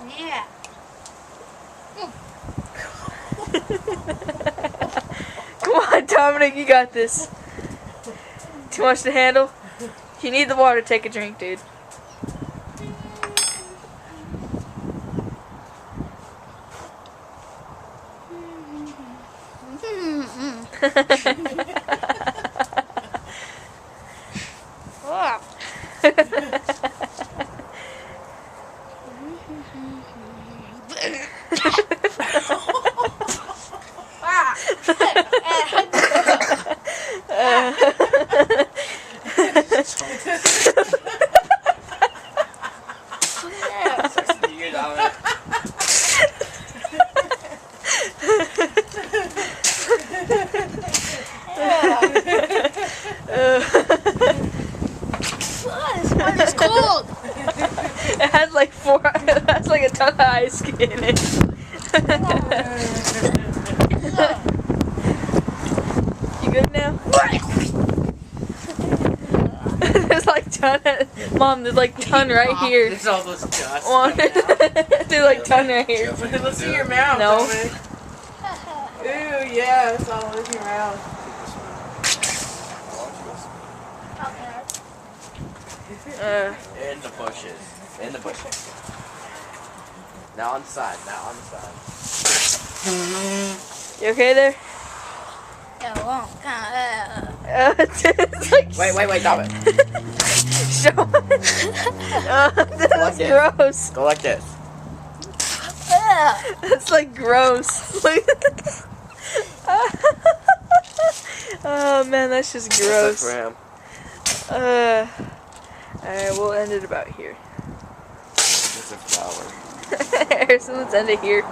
Yeah. Come on, Dominic, you got this. Too much to handle? If you need the water, take a drink, dude. Wow. You, Dominic. This one is cold. It has like it has like a ton of ice in it. You good now? There's like ton of, Mom, there's like ton right here. There's all those dust. There's like ton right here. Let's see your mouth. No. Dominic. Ooh, yeah, it's all over your mouth. In the bushes. In the bushes. Now on the side. Now on the side. You okay there? It's like Wait, Dominic. show. That's gross. Go like this. That's like gross. Oh man, that's just That's gross. for him. Alright, we'll end it about here. It's a flower. Harrison, let's end it here.